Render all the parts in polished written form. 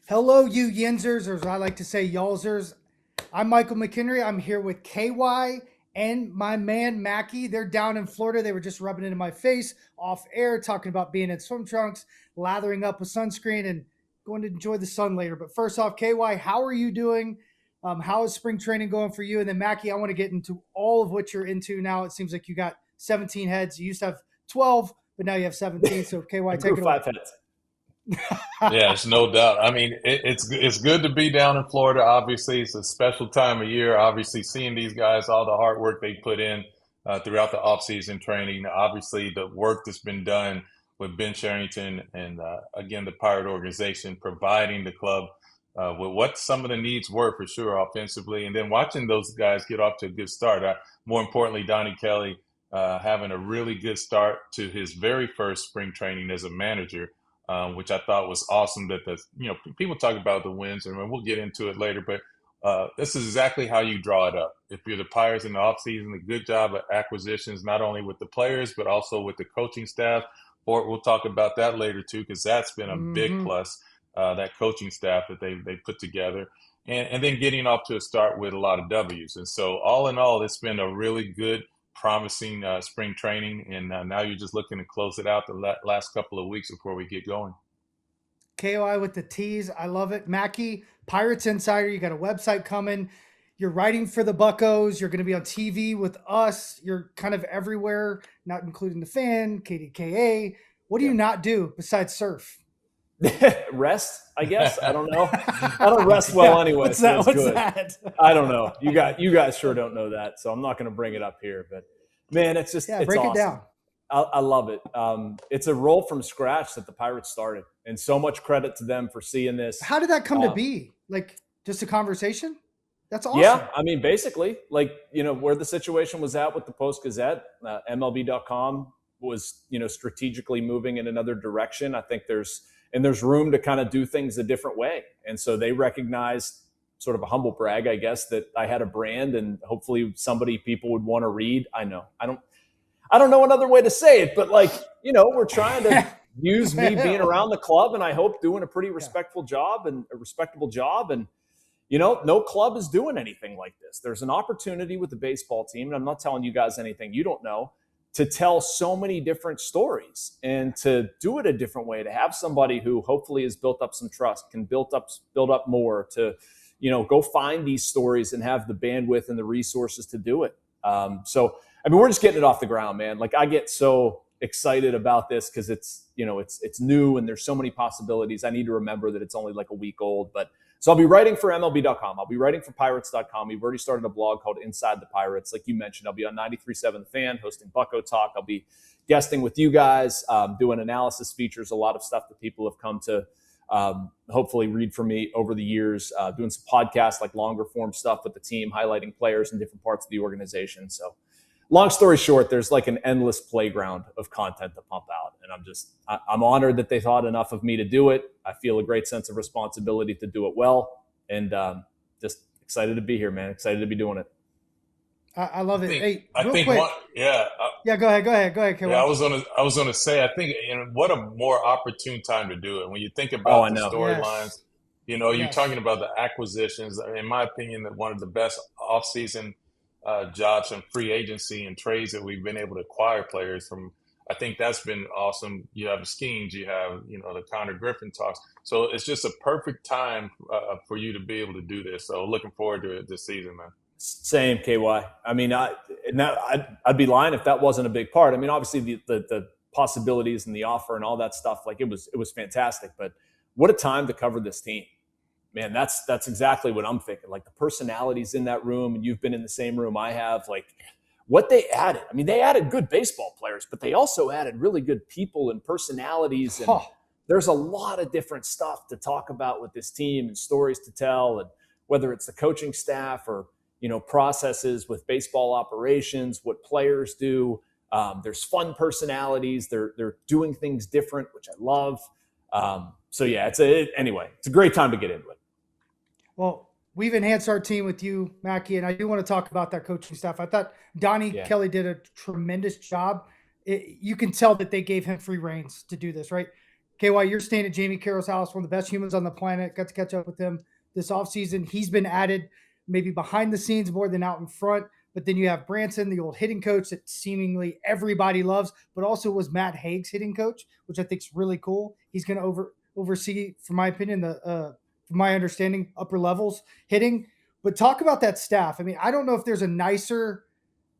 Hello, you Yinzers, or as I like to say, Y'allzers. I'm Michael McKenry. I'm here with KY and my man Mackey. They're down in Florida. They were just rubbing it in my face off air, talking about being in swim trunks, lathering up with sunscreen, and going to enjoy the sun later. But first off, KY, how are you doing? How is spring training going for you? And then Mackey, I want to get into all of what you're into now. It seems like you got 17 heads. You used to have 12, but now you have 17. So KY, take it away. 5 heads. Yeah, it's no doubt. I mean, it's good to be down in Florida. Obviously, it's a special time of year. Obviously, seeing these guys, all the hard work they put in throughout the off-season training. Obviously, the work that's been done with Ben Sherrington and again the Pirate organization, providing the club with what some of the needs were for sure offensively, and then watching those guys get off to a good start. More importantly, Donnie Kelly having a really good start to his very first spring training as a manager. Which I thought was awesome that people talk about the wins, and we'll get into it later, but this is exactly how you draw it up. If you're the Pirates in the offseason, a good job at acquisitions, not only with the players, but also with the coaching staff. Or we'll talk about that later too, because that's been a big plus, that coaching staff that they put together. And then getting off to a start with a lot of W's. And so all in all, it's been a really good, promising spring training, and now you're just looking to close it out the last couple of weeks before we get going. KOI with the T's. I love it. Mackey, Pirates Insider, you got a website coming. You're writing for the Buccos. You're going to be on TV with us. You're kind of everywhere, not including the Fan, KDKA. What do you not do besides surf? Rest, I guess. I don't know. I don't rest well anyway. What's that? So good. I don't know. You guys sure don't know that, so I'm not going to bring it up here. But man, it's just it's break awesome. It down. I love it. It's a roll from scratch that the Pirates started, and so much credit to them for seeing this. How did that come to be? Like just a conversation? That's awesome. Yeah, I mean, basically, where the situation was at with the Post-Gazette, MLB.com was strategically moving in another direction. I think there's room to kind of do things a different way. And so they recognized, sort of a humble brag, I guess, that I had a brand and hopefully people would want to read. I know. I don't know another way to say it, but we're trying to use me being around the club and I hope doing a pretty respectful job and a respectable job. And, no club is doing anything like this. There's an opportunity with the baseball team, and I'm not telling you guys anything you don't know, to tell so many different stories and to do it a different way, to have somebody who hopefully has built up some trust, can build up more, to, go find these stories and have the bandwidth and the resources to do it. So, I mean, we're just getting it off the ground, man. Like, I get so excited about this because it's new and there's so many possibilities. I need to remember that it's only like a week old, but so I'll be writing for MLB.com. I'll be writing for Pirates.com. We've already started a blog called Inside the Pirates. Like you mentioned, I'll be on 93.7 The Fan, hosting Bucco Talk. I'll be guesting with you guys, doing analysis features, a lot of stuff that people have come to hopefully read from me over the years, doing some podcasts, like longer form stuff with the team, highlighting players in different parts of the organization. So long story short, there's like an endless playground of content to pump out. And I'm honored that they thought enough of me to do it. I feel a great sense of responsibility to do it well. And just excited to be here, man. Excited to be doing it. I love it. I think quick. Yeah, go ahead. Yeah, I was gonna say, I think, what a more opportune time to do it. When you think about the storylines, you're talking about the acquisitions. In my opinion, that one of the best offseason jobs and free agency and trades that we've been able to acquire players from. I think that's been awesome. You have the Skenes, you have, the Connor Griffin talks. So it's just a perfect time for you to be able to do this. So looking forward to it this season, man. Same, KY. I mean, I'd be lying if that wasn't a big part. I mean, obviously the possibilities and the offer and all that stuff, like it was fantastic. But what a time to cover this team. Man, that's exactly what I'm thinking. Like the personalities in that room, and you've been in the same room I have, like what they added. I mean, they added good baseball players, but they also added really good people and personalities. And there's a lot of different stuff to talk about with this team and stories to tell. And whether it's the coaching staff or, processes with baseball operations, what players do. There's fun personalities. They're doing things different, which I love. So yeah, it's a great time to get into it. Well, we've enhanced our team with you, Mackey, and I do want to talk about that coaching staff. I thought Donnie Kelly did a tremendous job. You can tell that they gave him free reins to do this, right? KY, you're staying at Jamie Carroll's house, one of the best humans on the planet. Got to catch up with him this offseason. He's been added maybe behind the scenes more than out in front. But then you have Branson, the old hitting coach that seemingly everybody loves, but also was Matt Haig's hitting coach, which I think is really cool. He's going to oversee, from my opinion, from my understanding, upper levels hitting. But talk about that staff. I mean, I don't know if there's a nicer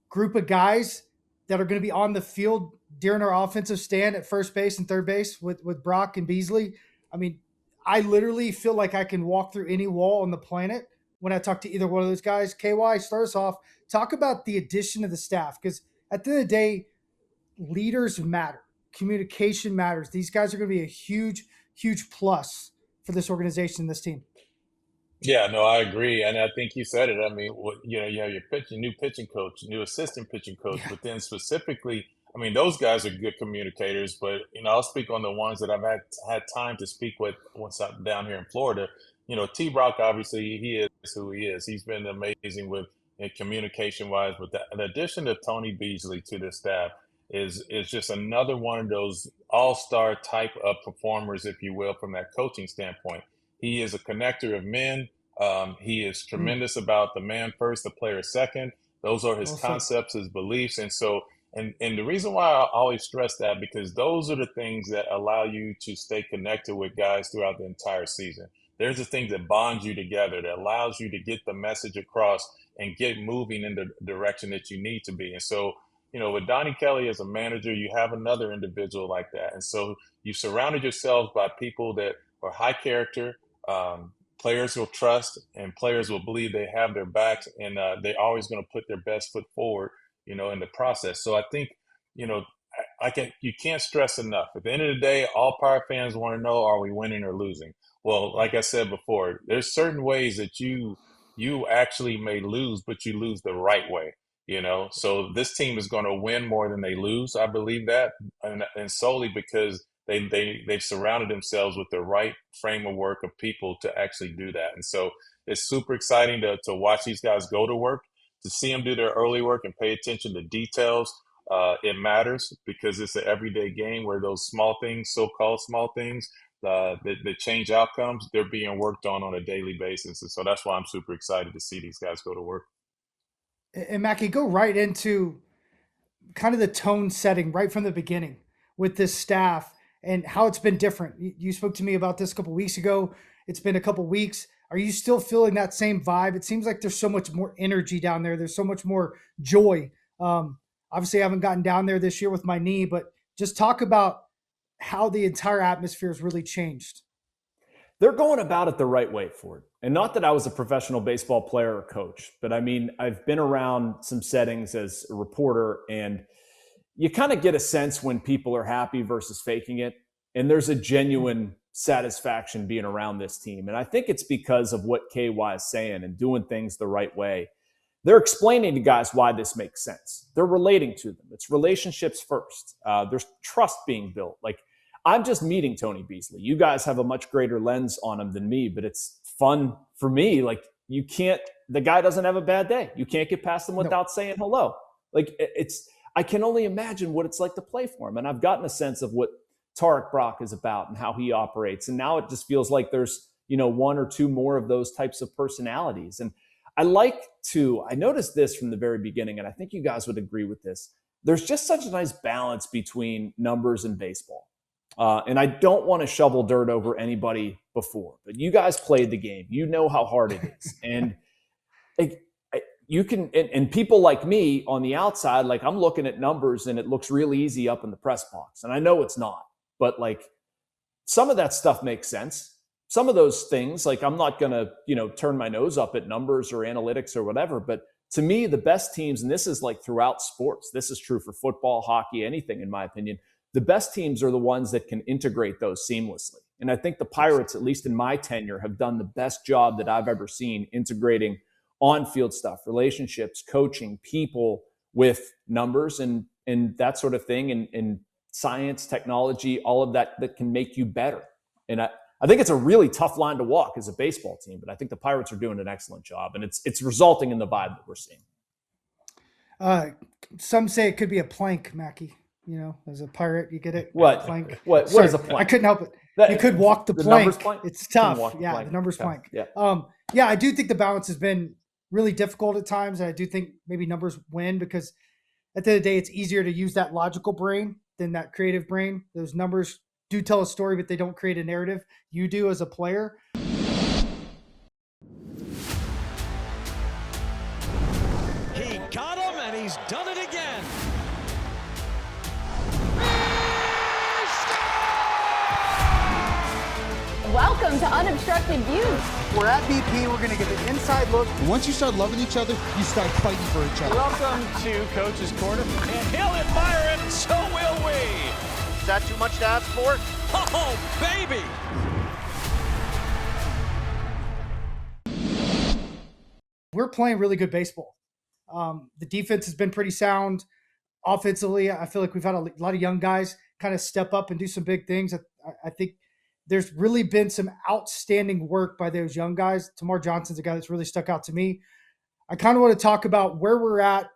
group of guys that are going to be on the field during our offensive stand at first base and third base with Brock and Beasley. I mean, I literally feel like I can walk through any wall on the planet when I talk to either one of those guys. KY, start us off. Talk about the addition of the staff, because at the end of the day, leaders matter. Communication matters. These guys are going to be a huge, huge plus for this organization, this team. Yeah, no, I agree, and I think you said it. I mean, you have your new pitching coach, new assistant pitching coach, but then specifically, I mean, those guys are good communicators. But I'll speak on the ones that I've had time to speak with once I'm down here in Florida. T. Brock, obviously, he is who he is. He's been amazing with communication wise. But the addition of Tony Beasley to the staff is just another one of those all-star type of performers, if you will, from that coaching standpoint. He is a connector of men. He is tremendous about the man first, the player second. Those are his concepts, his beliefs. And so, and the reason why I always stress that, because those are the things that allow you to stay connected with guys throughout the entire season. There's the things that bond you together, that allows you to get the message across and get moving in the direction that you need to be. And so, with Donnie Kelly as a manager, you have another individual like that. And so you surrounded yourselves by people that are high character, players will trust, and players will believe they have their backs, and they're always going to put their best foot forward, in the process. So I think, you can't stress enough. At the end of the day, all Pirate fans want to know, are we winning or losing? Well, like I said before, there's certain ways that you actually may lose, but you lose the right way. So this team is going to win more than they lose. I believe that, and solely because they've surrounded themselves with the right frame of work of people to actually do that. And so it's super exciting to watch these guys go to work, to see them do their early work and pay attention to details. It matters because it's an everyday game where those small things, so-called small things, that change outcomes, they're being worked on a daily basis. And so that's why I'm super excited to see these guys go to work. And Mackey, go right into kind of the tone setting right from the beginning with this staff and how it's been different. You spoke to me about this a couple weeks ago. It's been a couple weeks. Are you still feeling that same vibe? It seems like there's so much more energy down there. There's so much more joy. Obviously, I haven't gotten down there this year with my knee, but just talk about how the entire atmosphere has really changed. They're going about it the right way, Ford. And not that I was a professional baseball player or coach, but I mean, I've been around some settings as a reporter, and you kind of get a sense when people are happy versus faking it. And there's a genuine satisfaction being around this team. And I think it's because of what KY is saying and doing things the right way. They're explaining to guys why this makes sense. They're relating to them. It's relationships first. There's trust being built. Like, I'm just meeting Tony Beasley. You guys have a much greater lens on him than me, but it's fun for me. Like, the guy doesn't have a bad day. You can't get past him without saying hello. Like, I can only imagine what it's like to play for him. And I've gotten a sense of what Tarek Brock is about and how he operates. And now it just feels like there's, one or two more of those types of personalities. And I noticed this from the very beginning, and I think you guys would agree with this. There's just such a nice balance between numbers and baseball. And I don't want to shovel dirt over anybody before, but you guys played the game. You know how hard it is. And you can, and people like me on the outside, like, I'm looking at numbers and it looks really easy up in the press box. And I know it's not, but like, some of that stuff makes sense. Some of those things, like, I'm not going to, turn my nose up at numbers or analytics or whatever. But to me, the best teams, and this is like throughout sports, this is true for football, hockey, anything, in my opinion, the best teams are the ones that can integrate those seamlessly. And I think the Pirates, at least in my tenure, have done the best job that I've ever seen integrating on-field stuff, relationships, coaching, people with numbers and that sort of thing, and science, technology, all of that can make you better. And I think it's a really tough line to walk as a baseball team, but I think the Pirates are doing an excellent job, and it's resulting in the vibe that we're seeing. Some say it could be a plank, Mackey. You know, as a pirate, you get it. What? Plank. What Sorry, is a plank? I couldn't help it. You could walk the numbers plank. plank. It's tough. Yeah, plank. the numbers Okay. plank. Yeah. Yeah, I do think the balance has been really difficult at times, and I do think maybe numbers win because at the end of the day, it's easier to use that logical brain than that creative brain. Those numbers do tell a story, but they don't create a narrative. You do as a player. He got him, and he's done it again. Welcome to Unobstructed Views. We're at BP. We're going to get an inside look. Once you start loving each other, you start fighting for each other. Welcome to Coach's Corner. And he'll admire it, so will we. Is that too much to ask for? Oh, baby. We're playing really good baseball. The defense has been pretty sound. Offensively, I feel like we've had a lot of young guys kind of step up and do some big things. I think there's really been some outstanding work by those young guys. Tamar Johnson's a guy that's really stuck out to me. I kind of want to talk about where we're at,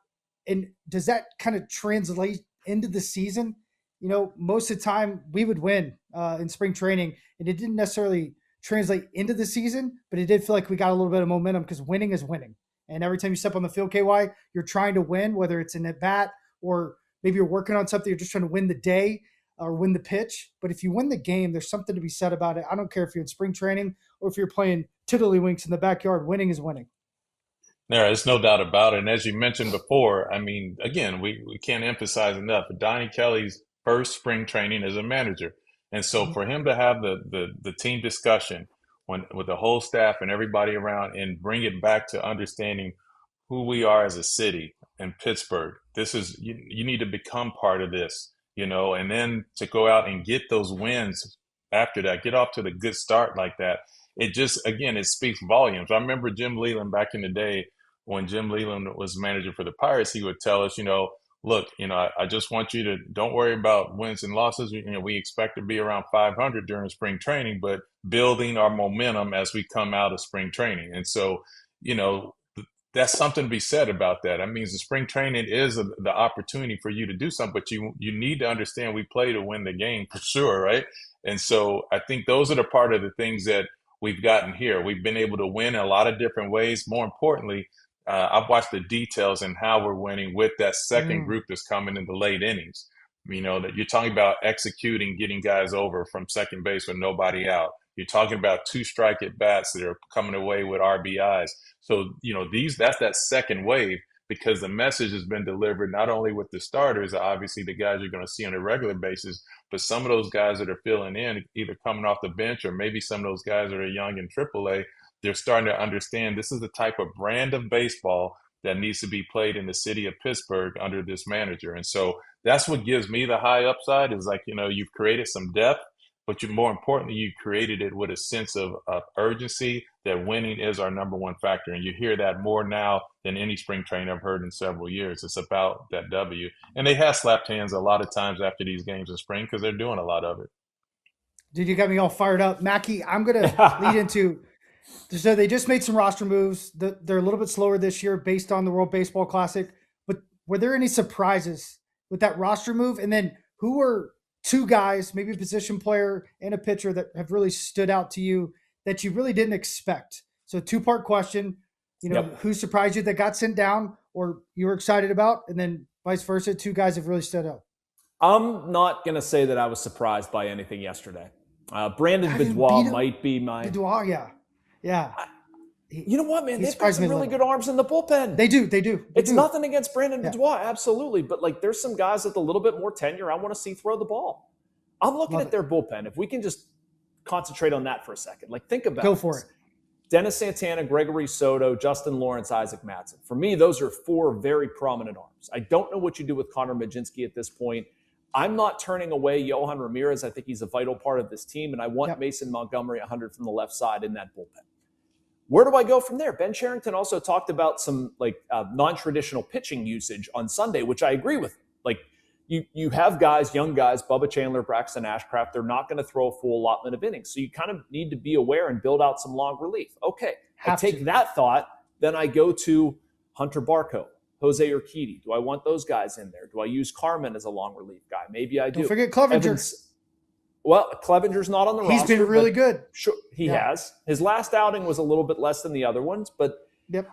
and does that kind of translate into the season? You know, most of the time we would win in spring training, and it didn't necessarily translate into the season, but it did feel like we got a little bit of momentum because winning is winning. And every time you step on the field, KY, you're trying to win, whether it's an at-bat or maybe you're working on something, you're just trying to win the day or win the pitch. But if you win the game, there's something to be said about it. I don't care if you're in spring training or if you're playing tiddlywinks in the backyard, winning is winning. There's no doubt about it. And as you mentioned before, I mean, again, we can't emphasize enough, but Donnie Kelly's first spring training as a manager. And so for him to have the team discussion with the whole staff and everybody around and bring it back to understanding who we are as a city in Pittsburgh, this is, you need to become part of this, you know, and then to go out and get those wins after that, get off to the good start like that. It just, again, it speaks volumes. I remember Jim Leland back in the day when Jim Leland was manager for the Pirates, he would tell us, you know, look, you know, I just want you to don't worry about wins and losses. You know, we expect to be around 500 during spring training, but building our momentum as we come out of spring training. And so, you know, that's something to be said about that. That means the spring training is the opportunity for you to do something, but you need to understand we play to win the game for sure, right? And so I think those are the part of the things that we've gotten here. We've been able to win in a lot of different ways. More importantly, I've watched the details and how we're winning with that second group that's coming in the late innings. You know, that you're talking about executing, getting guys over from second base with nobody out. You're talking about 2 strike at bats that are coming away with RBIs. So, you know, that's that second wave because the message has been delivered not only with the starters, obviously the guys you're going to see on a regular basis, but some of those guys that are filling in, either coming off the bench or maybe some of those guys that are young in AAA, they're starting to understand this is the type of brand of baseball that needs to be played in the city of Pittsburgh under this manager. And so that's what gives me the high upside is like, you know, you've created some depth, but more importantly, you created it with a sense of urgency that winning is our number one factor. And you hear that more now than any spring training I've heard in several years. It's about that W. And they have slapped hands a lot of times after these games in spring because they're doing a lot of it. Dude, you got me all fired up. Mackey, I'm going to lead into – so they just made some roster moves. They're a little bit slower this year based on the World Baseball Classic. But were there any surprises with that roster move? And then who were 2 guys, maybe a position player and a pitcher that have really stood out to you that you really didn't expect? So 2-part question, you know, Who surprised you that got sent down or you were excited about? And then vice versa, 2 guys have really stood out. I'm not going to say that I was surprised by anything yesterday. Brandon Bidwell might be my... Bidwell, yeah. Yeah. You know what, man? They've got some really good arms in the bullpen. They do. It's nothing against Brandon Bidwell, absolutely. But, like, there's some guys with a little bit more tenure I want to see throw the ball. I'm looking at their bullpen. If we can just concentrate on that for a second. Like, think about it. Go for it. Dennis Santana, Gregory Soto, Justin Lawrence, Isaac Madsen. For me, those are 4 very prominent arms. I don't know what you do with Connor Majinski at this point. I'm not turning away Johan Ramirez. I think he's a vital part of this team, and I want Mason Montgomery 100 from the left side in that bullpen. Where do I go from there? Ben Cherington also talked about some non-traditional pitching usage on Sunday, which I agree with. Like you have guys, young guys, Bubba Chandler, Braxton Ashcraft, they're not going to throw a full allotment of innings. So you kind of need to be aware and build out some long relief. Okay, I take that thought, then I go to Hunter Barco, Jose Urquidy? Do I want those guys in there? Do I use Carmen as a long relief guy? Maybe I do. Don't forget Clevenger. Well, Clevenger's not on the roster. He's been really good. Sure, he has. His last outing was a little bit less than the other ones, but yep.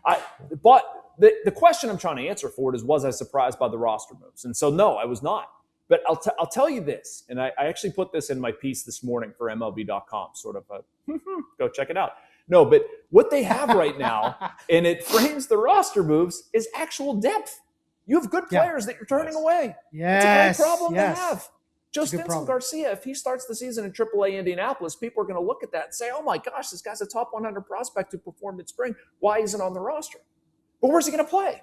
The question I'm trying to answer for it is, was I surprised by the roster moves? And so, no, I was not. But I'll tell you this, and I actually put this in my piece this morning for MLB.com, sort of go check it out. No, but what they have right now, and it frames the roster moves, is actual depth. You have good players that you're turning away. Yes. It's a great problem to have. Joe Stinson Garcia, if he starts the season in AAA Indianapolis, people are going to look at that and say, oh my gosh, this guy's a top 100 prospect who performed in spring. Why isn't he on the roster? But where's he going to play?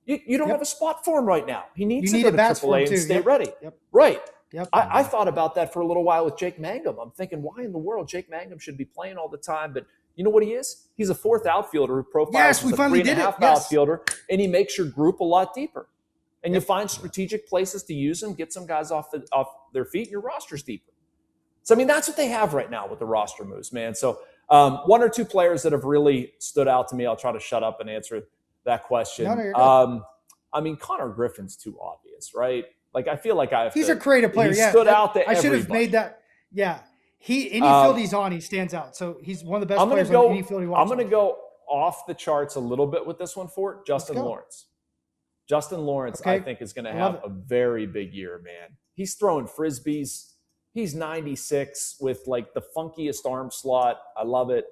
You don't have a spot for him right now. He needs to go to AAA and stay ready. Yep. Right. Yep. I thought about that for a little while with Jake Mangum. I'm thinking, why in the world Jake Mangum should be playing all the time? But you know what he is? He's a fourth outfielder who profiles as a 3.5 outfielder, and he makes your group a lot deeper. And you find strategic places to use them, get some guys off their feet, and your roster's deeper. So, I mean, that's what they have right now with the roster moves, man. So one or two players that have really stood out to me, I'll try to shut up and answer that question. No, I mean, Connor Griffin's too obvious, right? Like, I feel like he's a creative player. He stood out to I should have made that. Yeah. Any field he's on, he stands out. So he's one of the best players on any field he watches. I'm going to go off the charts a little bit with this one for Justin Lawrence. Justin Lawrence, I think, is going to have a very big year, man. He's throwing Frisbees. He's 96 with, like, the funkiest arm slot. I love it.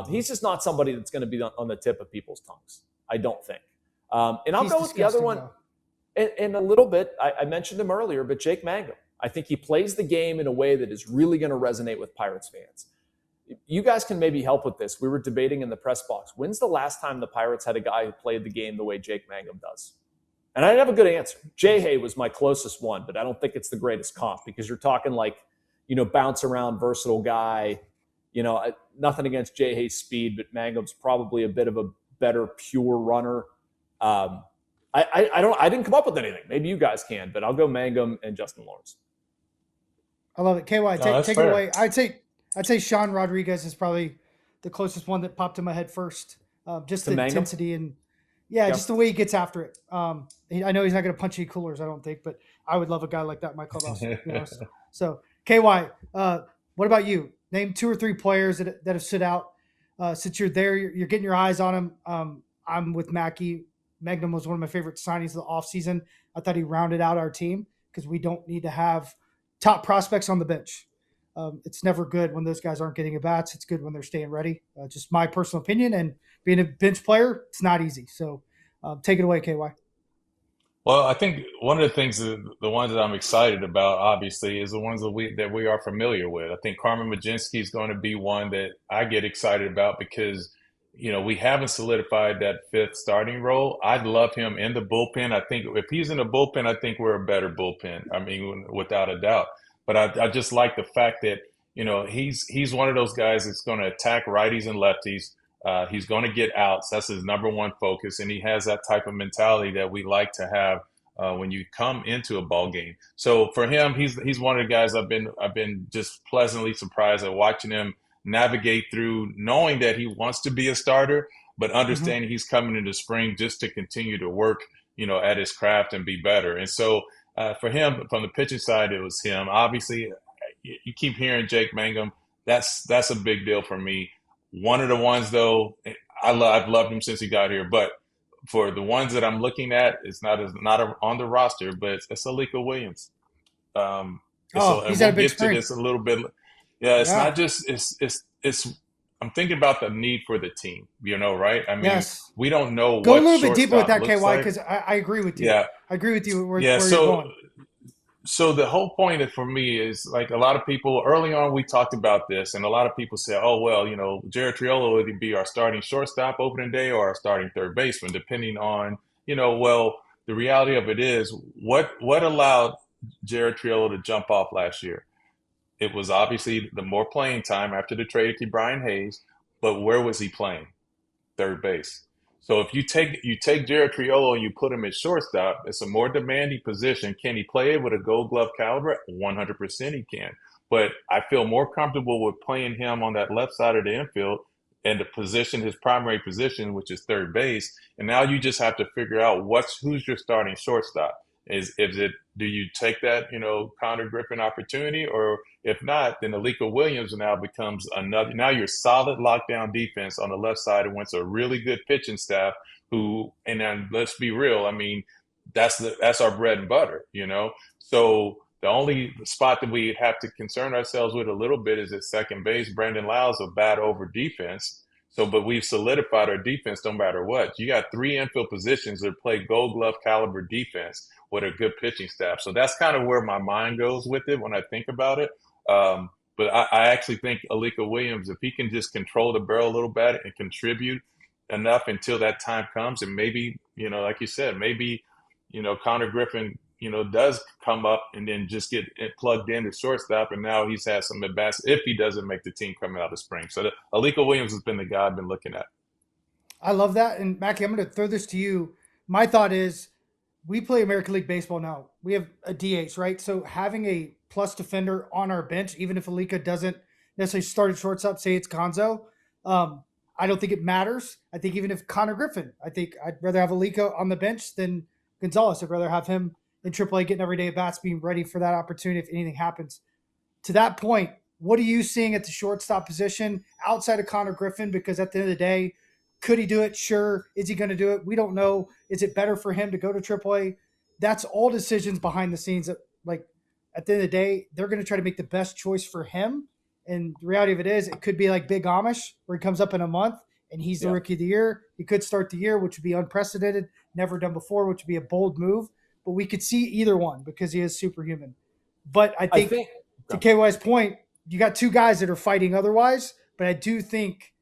He's just not somebody that's going to be on the tip of people's tongues, I don't think. And I'll go with the other one. And a little bit, I mentioned him earlier, but Jake Mangum. I think he plays the game in a way that is really going to resonate with Pirates fans. You guys can maybe help with this. We were debating in the press box. When's the last time the Pirates had a guy who played the game the way Jake Mangum does? And I didn't have a good answer. Jay was my closest one, but I don't think it's the greatest comp because you're talking like, bounce around, versatile guy. Nothing against Jay speed, but Mangum's probably a bit of a better pure runner. I didn't come up with anything. Maybe you guys can, but I'll go Mangum and Justin Lawrence. I love it. KY, take it away. I'd say Sean Rodriguez is probably the closest one that popped in my head first. Just the intensity and just the way he gets after it. I know he's not going to punch any coolers, I don't think, but I would love a guy like that in my clubhouse. So KY, what about you? Name 2 or 3 players that have stood out since you're there. You're getting your eyes on them. I'm with Mackey. Mangum was one of my favorite signings of the offseason. I thought he rounded out our team because we don't need to have top prospects on the bench. It's never good when those guys aren't getting at bats. It's good when they're staying ready. Just my personal opinion. And being a bench player, it's not easy. So take it away, KY. Well, I think one of the things, the ones that I'm excited about, obviously, is the ones that we are familiar with. I think Carmen Mlodzinski is going to be one that I get excited about because, we haven't solidified that 5th starting role. I'd love him in the bullpen. I think if he's in the bullpen, I think we're a better bullpen. I mean, without a doubt. But I just like the fact that, he's one of those guys that's going to attack righties and lefties. He's going to get outs. That's his number one focus. And he has that type of mentality that we like to have when you come into a ball game. So for him, he's one of the guys I've been just pleasantly surprised at watching him navigate through, knowing that he wants to be a starter, but understanding he's coming into spring just to continue to work, at his craft and be better. And so for him, from the pitching side, it was him. Obviously, you keep hearing Jake Mangum. That's a big deal for me. One of the ones, though, I've loved him since he got here. But for the ones that I'm looking at, it's not on the roster, but it's Alika Williams. He's had a big spring. This a little bit. Yeah, it's not just it's. I'm thinking about the need for the team. Right? I mean, we don't know. Go a little bit deeper with that, KY, because I agree with you. Yeah, I agree with you. Where you're going. So the whole point for me is, like, a lot of people early on, we talked about this, and a lot of people say, oh, well, Jared Triolo would be our starting shortstop opening day or our starting third baseman, depending on, well, the reality of it is what allowed Jared Triolo to jump off last year? It was obviously the more playing time after the trade to Brian Hayes, but where was he playing? Third base. So if you take Jared Triolo and you put him at shortstop, it's a more demanding position. Can he play it with a Gold Glove caliber? 100% he can. But I feel more comfortable with playing him on that left side of the infield and his primary position, which is third base. And now you just have to figure out who's your starting shortstop. Do you take that, Connor Griffin opportunity, or if not, then Alika Williams now becomes another. Now you're solid lockdown defense on the left side against a really good pitching staff and then let's be real. I mean, that's our bread and butter, So the only spot that we have to concern ourselves with a little bit is at second base. Brandon Lyle's a bad over defense. But we've solidified our defense no matter what. You got 3 infield positions that play Gold Glove caliber defense with a good pitching staff. So that's kind of where my mind goes with it when I think about it. But I actually think Alika Williams, if he can just control the barrel a little bit and contribute enough until that time comes, and maybe, like you said, maybe, Connor Griffin, does come up and then just get plugged in to shortstop, and now he's had some advance if he doesn't make the team coming out of spring. So Alika Williams has been the guy I've been looking at. I love that. And Mackey, I'm going to throw this to you. My thought is we play American League Baseball now. We have a DH, right? So having a plus defender on our bench, even if Alika doesn't necessarily start at shortstop, say it's Gonzo, I don't think it matters. I think even if Connor Griffin, I think I'd rather have Alika on the bench than Gonzalez. I'd rather have him in AAA getting every day at bats, being ready for that opportunity if anything happens. To that point, what are you seeing at the shortstop position outside of Connor Griffin? Because at the end of the day, could he do it? Sure. Is he going to do it? We don't know. Is it better for him to go to AAA? That's all decisions behind the scenes that, at the end of the day, they're going to try to make the best choice for him. And the reality of it is, it could be like Big Amish, where he comes up in a month and he's the rookie of the year. He could start the year, which would be unprecedented, never done before, which would be a bold move. But we could see either one because he is superhuman. But I think to KY's point, you got 2 guys that are fighting otherwise. But I do think,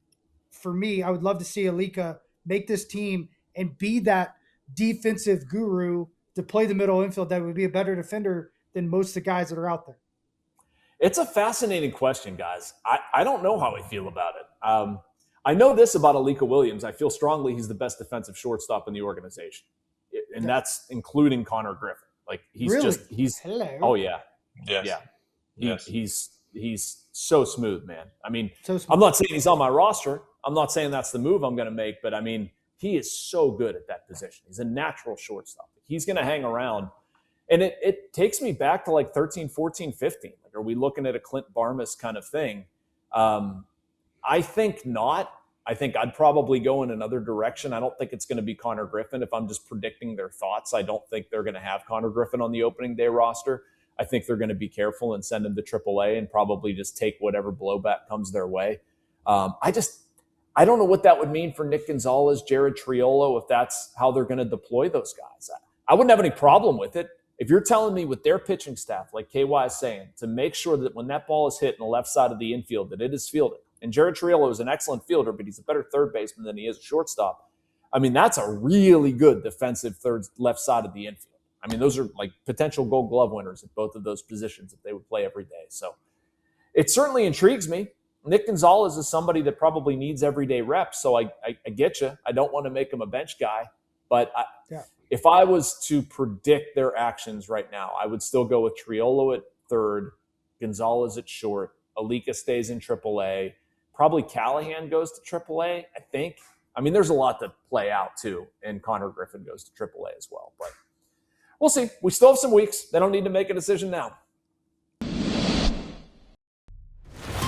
for me, I would love to see Alika make this team and be that defensive guru to play the middle infield that would be a better defender than most of the guys that are out there. It's a fascinating question, guys. I don't know how I feel about it. I know this about Alika Williams. I feel strongly he's the best defensive shortstop in the organization. And that's including Connor Griffin. Hello. Oh yeah. Yes. Yeah. He's so smooth, man. I mean, so I'm not saying he's on my roster. I'm not saying that's the move I'm going to make, but I mean, he is so good at that position. He's a natural shortstop. He's going to hang around. And it takes me back to 13, 14, 15. Are we looking at a Clint Barmas kind of thing? I think not. I think I'd probably go in another direction. I don't think it's going to be Connor Griffin. If I'm just predicting their thoughts, I don't think they're going to have Connor Griffin on the opening day roster. I think they're going to be careful and send him to AAA and probably just take whatever blowback comes their way. I don't know what that would mean for Nick Gonzalez, Jared Triolo, if that's how they're going to deploy those guys. I wouldn't have any problem with it. If you're telling me with their pitching staff, like KY is saying, to make sure that when that ball is hit in the left side of the infield, that it is fielded. And Jared Triolo is an excellent fielder, but he's a better third baseman than he is a shortstop. I mean, that's a really good defensive left side of the infield. I mean, those are potential Gold Glove winners at both of those positions if they would play every day. So it certainly intrigues me. Nick Gonzalez is somebody that probably needs everyday reps. So I get you. I don't want to make him a bench guy, but if I was to predict their actions right now, I would still go with Triolo at third, Gonzalez at short, Alika stays in AAA. Probably Callahan goes to AAA, I think. I mean, there's a lot to play out, too, and Connor Griffin goes to AAA as well. But we'll see. We still have some weeks. They don't need to make a decision now.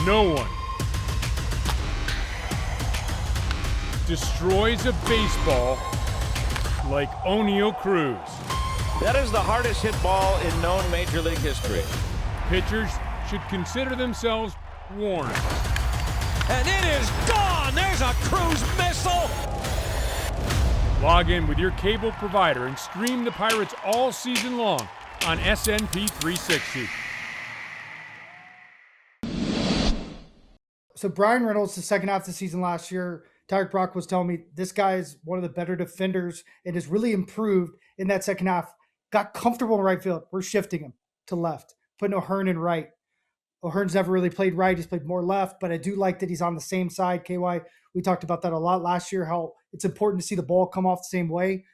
No one destroys a baseball like Oneil Cruz. That is the hardest hit ball in known Major League history. Pitchers should consider themselves warned. And it is gone! There's a Cruz missile! Log in with your cable provider and stream the Pirates all season long on SNP 360. So Brian Reynolds, the second half of the season last year, Tyreek Brock was telling me this guy is one of the better defenders and has really improved in that second half. Got comfortable in right field. We're shifting him to left, putting O'Hearn in right. O'Hearn's never really played right. He's played more left, but I do like that he's on the same side. KY, we talked about that a lot last year, how it's important to see the ball come off the same way.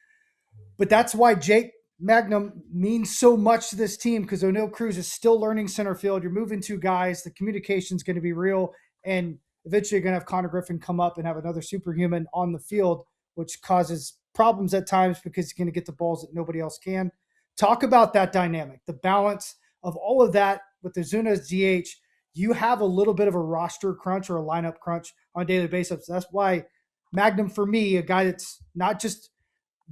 But that's why Jake Mangum means so much to this team, because Oneil Cruz is still learning center field. You're moving 2 guys. The communication's going to be real. And eventually you're going to have Connor Griffin come up and have another superhuman on the field, which causes problems at times because he's going to get the balls that nobody else can. Talk about that dynamic, the balance of all of that with Ozuna as DH. You have a little bit of a roster crunch or a lineup crunch on a daily basis. That's why Mangum, for me, a guy that's not just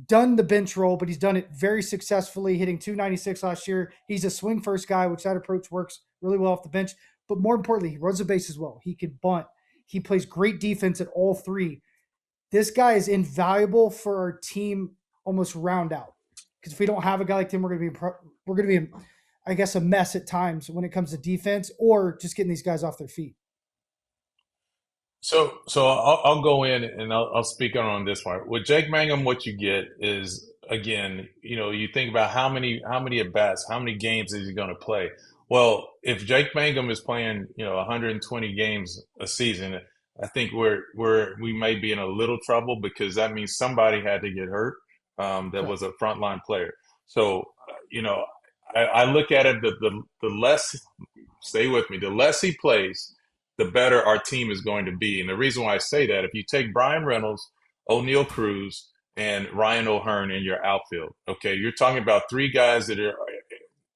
done the bench role, but he's done it very successfully, hitting 296 last year. He's a swing first guy, which that approach works really well off the bench. But more importantly, he runs the bases well. He can bunt. He plays great defense at all three. This guy is invaluable for our team almost round out. Because if we don't have a guy like him, we're going to be, I guess, a mess at times when it comes to defense or just getting these guys off their feet. So I'll go in and I'll speak on this part. With Jake Mangum, what you get is, again, you think about how many at bats, how many games is he going to play? Well, if Jake Mangum is playing, 120 games a season, I think we may be in a little trouble because that means somebody had to get hurt. That was a frontline player. So, I look at it, the less, stay with me, the less he plays, the better our team is going to be. And the reason why I say that, if you take Brian Reynolds, O'Neal Cruz, and Ryan O'Hearn in your outfield, okay, you're talking about three guys that are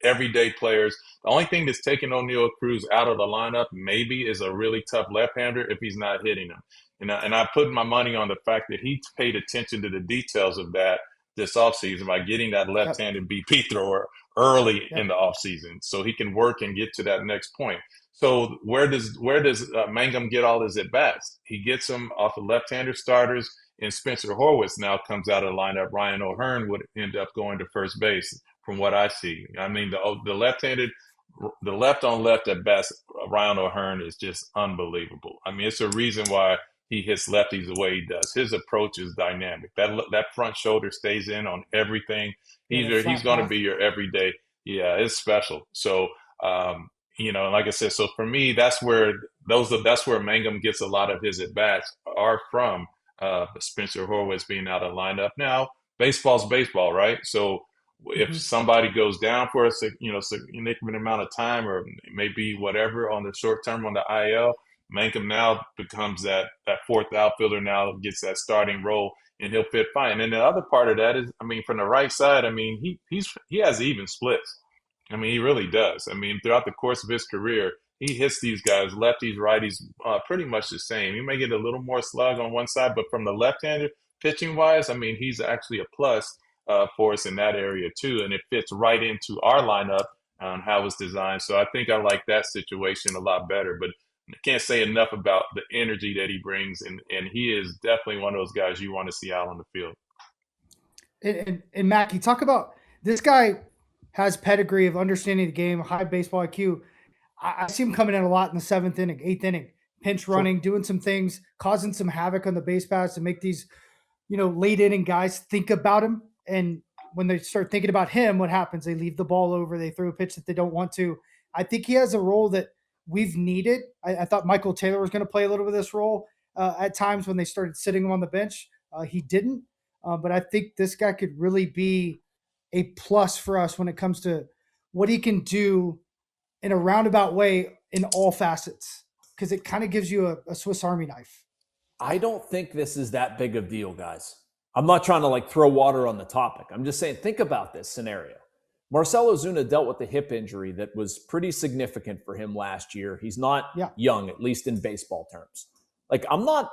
everyday players. The only thing that's taking O'Neal Cruz out of the lineup maybe is a really tough left-hander if he's not hitting him. And I put my money on the fact that he paid attention to the details of that this offseason by getting that left-handed BP thrower early in the offseason so he can work and get to that next point. So where does Mangum get all his at-bats? He gets them off of left-hander starters, and Spencer Horwitz now comes out of the lineup. Ryan O'Hearn would end up going to first base from what I see. I mean, the left-handed, the left-on-left at-bats, Ryan O'Hearn is just unbelievable. I mean, it's a reason why he hits lefties the way he does. His approach is dynamic. That front shoulder stays in on everything. He's going to be your everyday. Yeah, it's special. So, like I said, so for me, that's where Mangum gets a lot of his at bats are from. Spencer Horwitz being out of lineup. Now, baseball's baseball, right? So if somebody goes down for a significant amount of time, or maybe whatever on the short term on the IL, Mangum now becomes that fourth outfielder, now gets that starting role, and he'll fit fine. And the other part of that is, I mean, from the right side, I mean, he has even splits. I mean, he really does. I mean, throughout the course of his career, he hits these guys, lefties, righties, pretty much the same. He may get a little more slug on one side, but from the left-hander, pitching-wise, I mean, he's actually a plus for us in that area too, and it fits right into our lineup on how it's designed. So I think I like that situation a lot better. But I can't say enough about the energy that he brings, and he is definitely one of those guys you want to see out on the field. And Mackey, talk about this guy has pedigree of understanding the game, high baseball IQ. I see him coming in a lot in the 7th inning, 8th inning, pinch running, doing some things, causing some havoc on the base paths to make these, late inning guys think about him. And when they start thinking about him, what happens? They leave the ball over. They throw a pitch that they don't want to. I think he has a role that we've needed. I thought Michael Taylor was going to play a little bit of this role at times when they started sitting him on the bench. He didn't. But I think this guy could really be a plus for us when it comes to what he can do in a roundabout way in all facets, because it kind of gives you a Swiss Army knife. I don't think this is that big of a deal, guys. I'm not trying to throw water on the topic. I'm just saying, think about this scenario. Marcell Ozuna dealt with a hip injury that was pretty significant for him last year. He's not young, at least in baseball terms. I'm not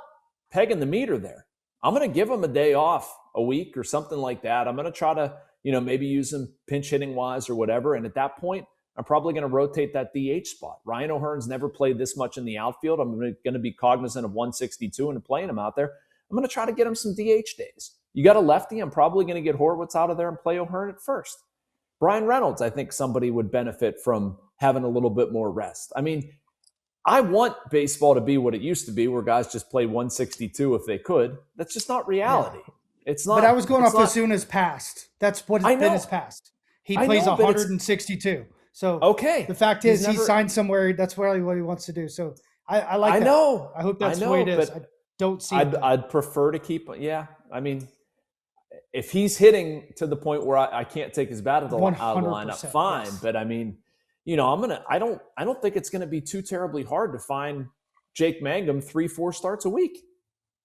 pegging the meter there. I'm going to give him a day off, a week or something like that. I'm going to try to, maybe use him pinch hitting wise or whatever. And at that point, I'm probably going to rotate that DH spot. Ryan O'Hearn's never played this much in the outfield. I'm going to be cognizant of 162 and playing him out there. I'm going to try to get him some DH days. You got a lefty, I'm probably going to get Horwitz out of there and play O'Hearn at first. Brian Reynolds, I think somebody would benefit from having a little bit more rest. I mean, I want baseball to be what it used to be, where guys just play 162 if they could. That's just not reality. Yeah. It's not. But I was going off Ozuna's past. That's what has been his past. He plays 162. So the fact is, he signed somewhere. That's really what he wants to do. So I like that. I hope that's the way it is. I don't see I'd prefer to keep. Yeah, I mean, if he's hitting to the point where I can't take his bat out of the lineup, fine. Yes. But I mean, I don't think it's going to be too terribly hard to find Jake Mangum 3-4 starts a week.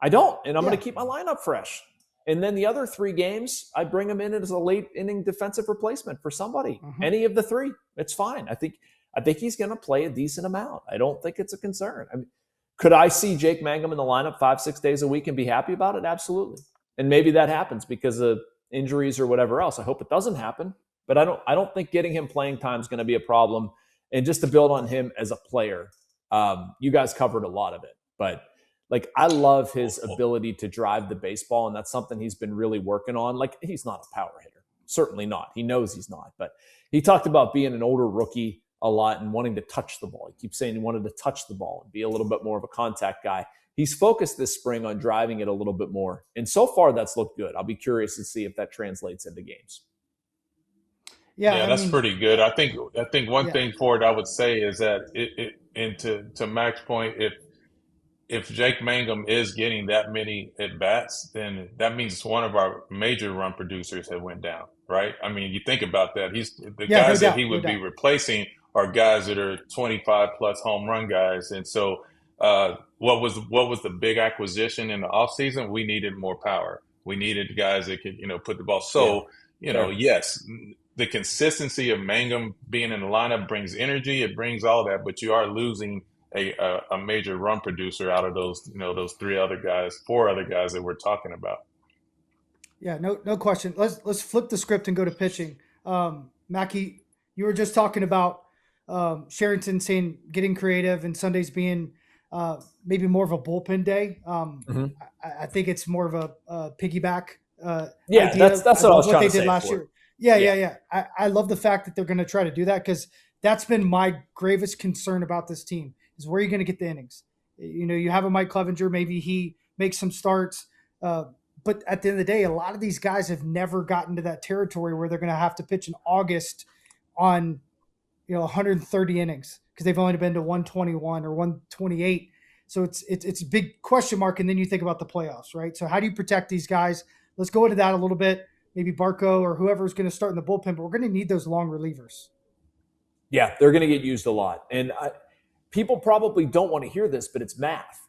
I don't, and I'm going to keep my lineup fresh. And then the other 3 games, I bring him in as a late inning defensive replacement for somebody. Any of the 3, it's fine. I think he's going to play a decent amount. I don't think it's a concern. I mean, could I see Jake Mangum in the lineup 5-6 days a week and be happy about it? Absolutely. And maybe that happens because of injuries or whatever else. I hope it doesn't happen, but I don't think getting him playing time is going to be a problem. And just to build on him as a player, you guys covered a lot of it, but like, I love his ability to drive the baseball, and that's something he's been really working on. Like, he's not a power hitter. Certainly not. He knows he's not. But he talked about being an older rookie a lot and wanting to touch the ball. He keeps saying he wanted to touch the ball and be a little bit more of a contact guy. He's focused this spring on driving it a little bit more. And so far, that's looked good. I'll be curious to see if that translates into games. Yeah, that's pretty good. I think one thing for it I would say is that and to Mac's point, if Jake Mangum is getting that many at-bats, then that means one of our major run producers have went down, right? I mean, you think about that. Guys that he would be replacing are guys that are 25-plus home run guys. And so what was the big acquisition in the offseason? We needed more power. We needed guys that could, put the ball. So, yes, the consistency of Mangum being in the lineup brings energy. It brings all that, but you are losing a major run producer out of those 4 other guys that we're talking about. Yeah, no question. Let's flip the script and go to pitching. Mackey, you were just talking about Sherrington saying getting creative and Sundays being maybe more of a bullpen day. I think it's more of a piggyback. Yeah, idea. that's what I was trying they to say did last year. Yeah. I love the fact that they're going to try to do that, because that's been my gravest concern about this team is where are you going to get the innings? You have a Mike Clevenger, maybe he makes some starts, but at the end of the day, a lot of these guys have never gotten to that territory where they're going to have to pitch in August on 130 innings because they've only been to 121 or 128. So it's a big question mark. And then you think about the playoffs, right? So how do you protect these guys? Let's go into that a little bit. Maybe Barco or whoever's going to start in the bullpen, but we're going to need those long relievers. Yeah, they're going to get used a lot. And people probably don't want to hear this, but it's math.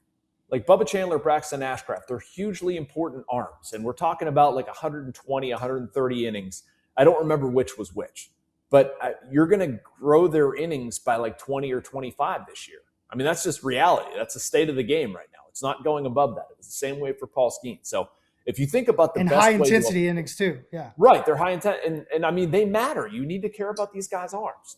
Like Bubba Chandler, Braxton Ashcraft, they're hugely important arms. And we're talking about like 120, 130 innings. I don't remember which was which. But you're going to grow their innings by like 20 or 25 this year. I mean, that's just reality. That's the state of the game right now. It's not going above that. It was the same way for Paul Skenes. So if you think about the and best high intensity innings too. Yeah. Right. They're high intent. And I mean, they matter. You need to care about these guys' arms.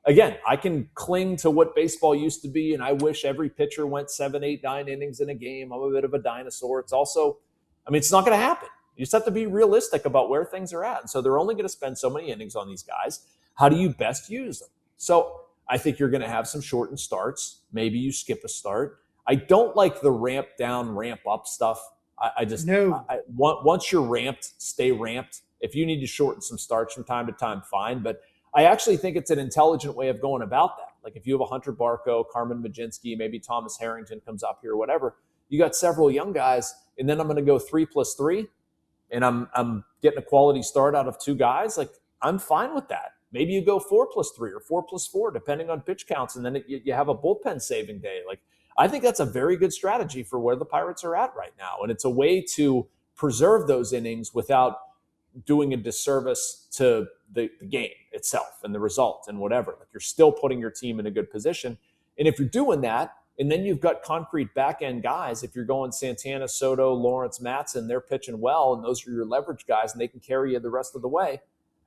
Again, I can cling to what baseball used to be, and I wish every pitcher went 7, 8, 9 innings in a game. I'm a bit of a dinosaur. It's also, I mean, it's not going to happen. You just have to be realistic about where things are at. And so they're only going to spend so many innings on these guys. How do you best use them? So I think you're going to have some shortened starts. Maybe you skip a start. I don't like the ramp down, ramp up stuff. Once you're ramped, stay ramped. If you need to shorten some starts from time to time, fine. But I actually think it's an intelligent way of going about that. Like if you have a Hunter Barco, Carmen Majinski, maybe Thomas Harrington comes up here, whatever. You got several young guys, and then I'm going to go 3+3, and I'm getting a quality start out of 2 guys. Like I'm fine with that. Maybe you go 4+3 or 4+4, depending on pitch counts, and then you have a bullpen saving day. Like I think that's a very good strategy for where the Pirates are at right now, and it's a way to preserve those innings without doing a disservice to the game itself and the result and whatever. Like you're still putting your team in a good position, and if you're doing that, and then you've got concrete back end guys. If you're going Santana, Soto, Lawrence, Matson, they're pitching well, and those are your leverage guys, and they can carry you the rest of the way.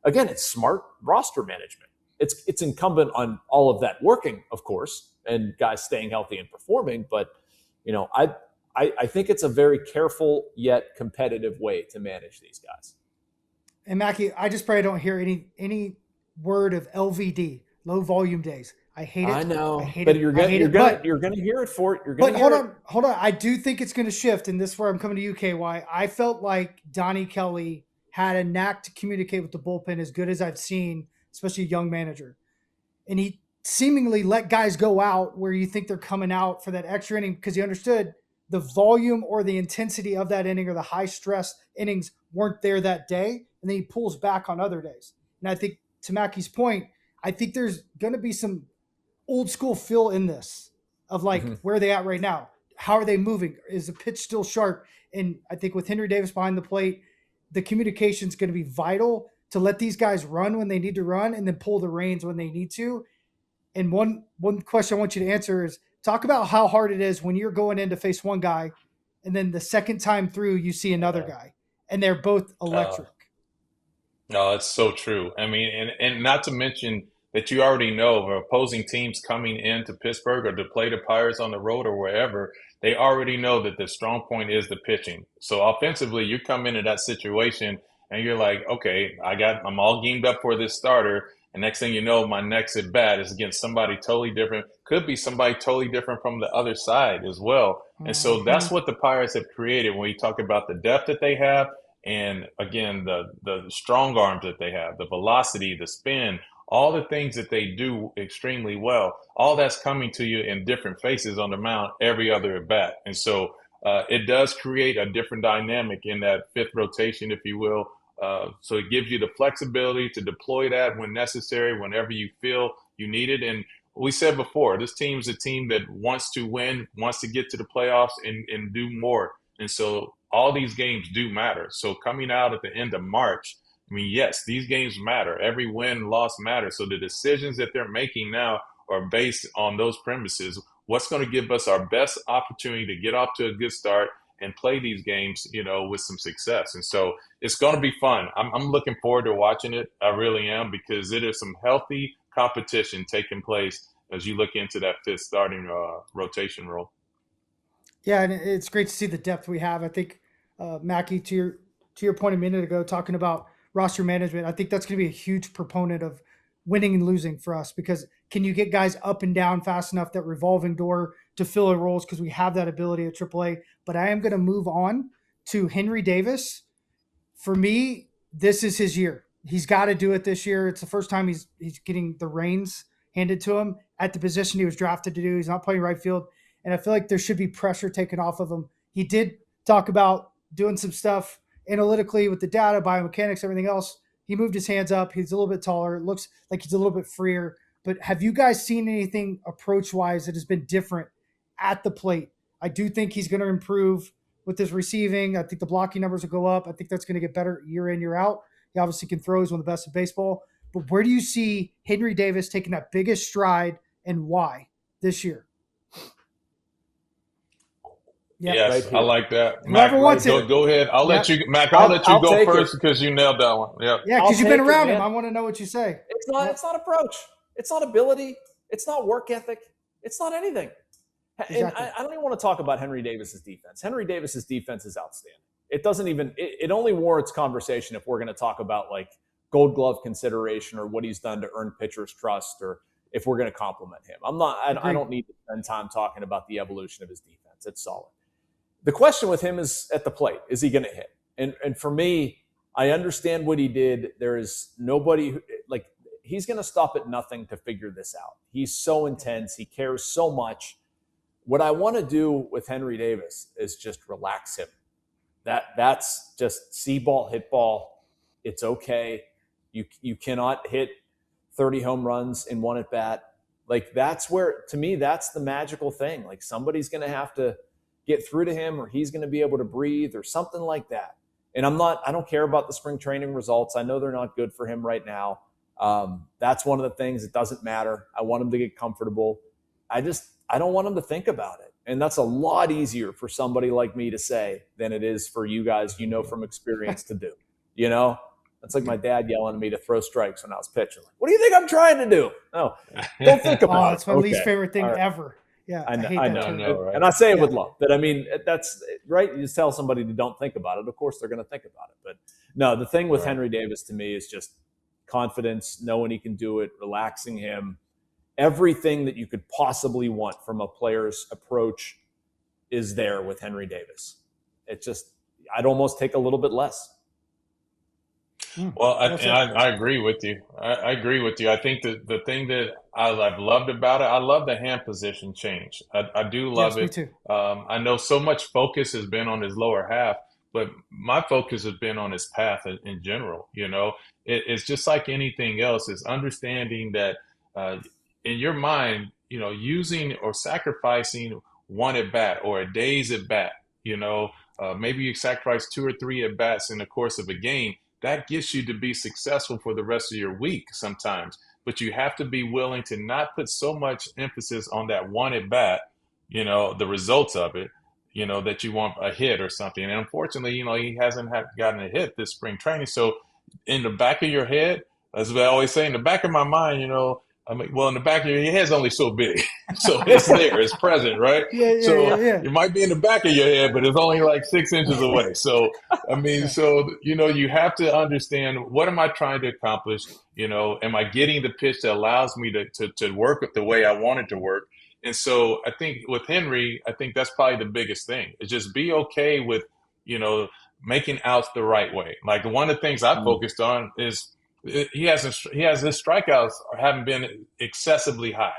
Again, it's smart roster management. It's incumbent on all of that working, of course, and guys staying healthy and performing. But I think it's a very careful yet competitive way to manage these guys. And Mackey, I just probably don't hear any word of LVD, low volume days. I hate it. I know, I hate but it. you're going to hear it for it. You're going to hear it. Hold on. I do think it's going to shift, and this is where I'm coming to you, KY. I felt like Donnie Kelly had a knack to communicate with the bullpen as good as I've seen, especially a young manager. And he seemingly let guys go out where you think they're coming out for that extra inning because he understood the volume or the intensity of that inning or the high stress innings weren't there that day. And then he pulls back on other days. And I think to Mackey's point, I think there's going to be some old school feel in this. of like where are they at right now? How are they moving? Is the pitch still sharp? And I think with Henry Davis behind the plate, the communication is going to be vital to let these guys run when they need to run and then pull the reins when they need to. And one question I want you to answer is talk about how hard it is when you're going in to face one guy and then the second time through you see another guy and they're both electric. No, it's so true. I mean, and not to mention that you already know of opposing teams coming into Pittsburgh or to play the Pirates on the road or wherever, they already know that the strong point is the pitching. So offensively, you come into that situation and you're like, okay, I'm all geamed up for this starter. And next thing you know, my next at bat is against somebody totally different. Could be somebody totally different from the other side as well. And so that's what the Pirates have created when you talk about the depth that they have. And again, the strong arms that they have, the velocity, the spin, all the things that they do extremely well, all that's coming to you in different faces on the mound every other at bat. And so it does create a different dynamic in that fifth rotation, if you will. So it gives you the flexibility to deploy that when necessary, whenever you feel you need it. And we said before, this team's a team that wants to win, wants to get to the playoffs and do more. And so all these games do matter. So coming out at the end of March, I mean, yes, these games matter. Every win, loss matters. So the decisions that they're making now are based on those premises. What's going to give us our best opportunity to get off to a good start and play these games, with some success. And so it's going to be fun. I'm looking forward to watching it. I really am, because it is some healthy competition taking place as you look into that fifth starting rotation role. Yeah, and it's great to see the depth we have. I think, Mackey, to your point a minute ago, talking about roster management, I think that's going to be a huge proponent of winning and losing for us, because can you get guys up and down fast enough, that revolving door to fill in roles, because we have that ability at AAA. But I am going to move on to Henry Davis. For me, this is his year. He's got to do it this year. It's the first time he's getting the reins handed to him at the position he was drafted to do. He's not playing right field. And I feel like there should be pressure taken off of him. He did talk about doing some stuff analytically with the data, biomechanics, everything else. He moved his hands up. He's a little bit taller. It looks like he's a little bit freer. But have you guys seen anything approach-wise that has been different at the plate? I do think he's going to improve with his receiving. I think the blocking numbers will go up. I think that's going to get better year in, year out. He obviously can throw. He's one of the best in baseball. But where do you see Henry Davis taking that biggest stride, and why this year? Yep. Yes, right, I like that. Whoever wants it. Go ahead. I'll let you, Mac. I'll let you go first because you nailed that one. Yeah. Yeah, because you've been around him. I want to know what you say. It's not. It's not approach. It's not ability. It's not work ethic. It's not anything. Exactly. And I don't even want to talk about Henry Davis's defense. Henry Davis's defense is outstanding. It doesn't even. It only warrants conversation if we're going to talk about like Gold Glove consideration or what he's done to earn pitchers' trust, or if we're going to compliment him. I'm not. I don't need to spend time talking about the evolution of his defense. It's solid. The question with him is at the plate. Is he going to hit? And for me, I understand what he did. There is nobody who, like, he's going to stop at nothing to figure this out. He's so intense. He cares so much. What I want to do with Henry Davis is just relax him. That's just see ball, hit ball. It's okay. You cannot hit 30 home runs in one at bat. Like, that's where, to me, that's the magical thing. Like, somebody's going to have to get through to him, or he's going to be able to breathe, or something like that. And I don't care about the spring training results. I know they're not good for him right now. That's one of the things. It doesn't matter. I want him to get comfortable. I don't want him to think about it. And that's a lot easier for somebody like me to say than it is for you guys, from experience to do. That's like my dad yelling at me to throw strikes when I was pitching. Like, what do you think I'm trying to do? No, don't think about it. It's my least favorite thing ever. Yeah, I know. Right? And I say it with love. But I mean, that's right. You just tell somebody to don't think about it. Of course, they're going to think about it. But no, the thing with Henry Davis to me is just confidence, knowing he can do it, relaxing him. Everything that you could possibly want from a player's approach is there with Henry Davis. It just, I'd almost take a little bit less. Well, I agree with you. I agree with you. I think the thing that I've loved about it, I love the hand position change. I do love it. Me too. I know so much focus has been on his lower half, but my focus has been on his path in general. It's just like anything else. It's understanding that in your mind, using or sacrificing one at bat or a day's at bat, maybe you sacrifice 2 or 3 at bats in the course of a game, that gets you to be successful for the rest of your week sometimes. But you have to be willing to not put so much emphasis on that one at bat, the results of it, that you want a hit or something. And unfortunately, he hasn't gotten a hit this spring training. So in the back of your head, as I always say, in the back of my mind, in the back of your head's only so big. So it's there, it's present, right? Yeah. It might be in the back of your head, but it's only like 6 inches away. So, you have to understand, what am I trying to accomplish? Am I getting the pitch that allows me to work it the way I want it to work? And so I think with Henry, I think that's probably the biggest thing, is just be okay with, making outs the right way. Like, one of the things I focused on is he has his strikeouts haven't been excessively high.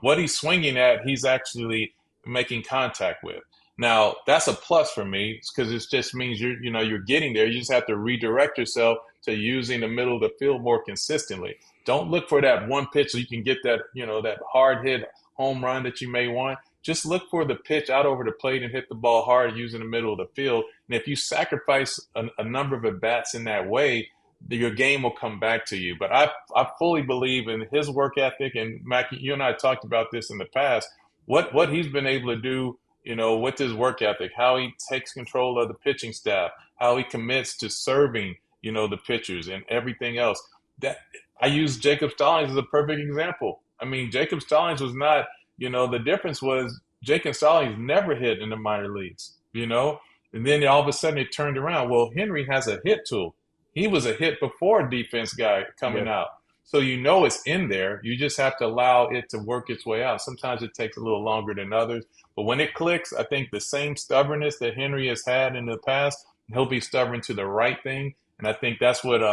What he's swinging at, he's actually making contact with. Now, that's a plus for me, because it just means you're getting there. You just have to redirect yourself to using the middle of the field more consistently. Don't look for that one pitch so you can get that, that hard hit home run that you may want. Just look for the pitch out over the plate and hit the ball hard using the middle of the field. And if you sacrifice a number of at-bats in that way, your game will come back to you. But I fully believe in his work ethic. And Mackey, you and I talked about this in the past, what he's been able to do, with his work ethic, how he takes control of the pitching staff, how he commits to serving, the pitchers and everything else. That I use Jacob Stallings as a perfect example. I mean, Jacob Stallings was not, the difference was Jacob Stallings never hit in the minor leagues, and then all of a sudden it turned around. Well, Henry has a hit tool. He was a hit before defense guy coming out. So it's in there. You just have to allow it to work its way out. Sometimes it takes a little longer than others. But when it clicks, I think the same stubbornness that Henry has had in the past, he'll be stubborn to the right thing. And I think that's what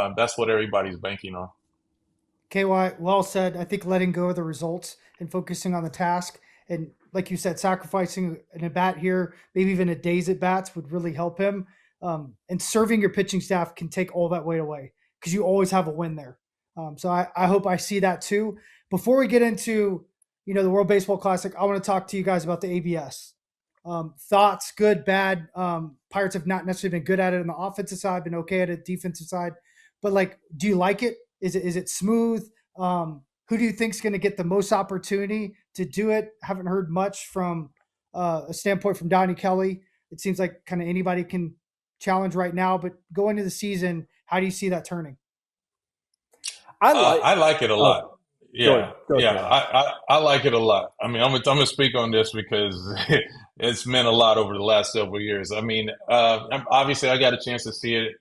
everybody's banking on. KY, well said. I think letting go of the results and focusing on the task, and like you said, sacrificing an at-bat here, maybe even a day's at-bats, would really help him. And serving your pitching staff can take all that weight away, because you always have a win there. So I hope I see that too. Before we get into, the World Baseball Classic, I want to talk to you guys about the ABS. Thoughts, good, bad. Pirates have not necessarily been good at it on the offensive side, been okay at it defensive side. But do you like it? Is it smooth? Who do you think is going to get the most opportunity to do it? Haven't heard much from a standpoint from Donnie Kelly. It seems like kind of anybody can challenge right now, but going into the season, how do you see that turning? I like it a lot. Yeah, Go ahead. I like it a lot. I mean, I'm gonna speak on this because it's meant a lot over the last several years. I mean, obviously, I got a chance to see it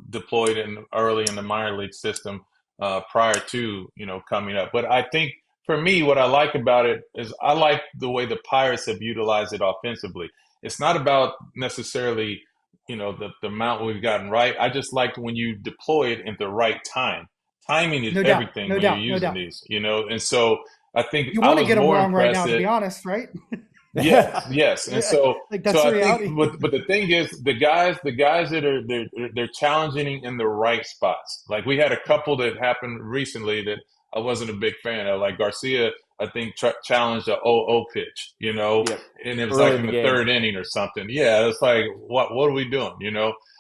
deployed early in the minor league system prior to coming up. But I think for me, what I like about it is I like the way the Pirates have utilized it offensively. It's not about necessarily the amount we've gotten right. I just liked when you deploy it at the right time. Timing is everything when you're using these, and so I think you want to get them wrong right now, to be honest, right? Yes, and so that's so the reality. I think, but the thing is, the guys that are they're challenging in the right spots. Like we had a couple that happened recently that I wasn't a big fan of. Like Garcia, I think challenged a 0-0 pitch, and it was Early like in the third inning or something. Yeah, it's like what are we doing,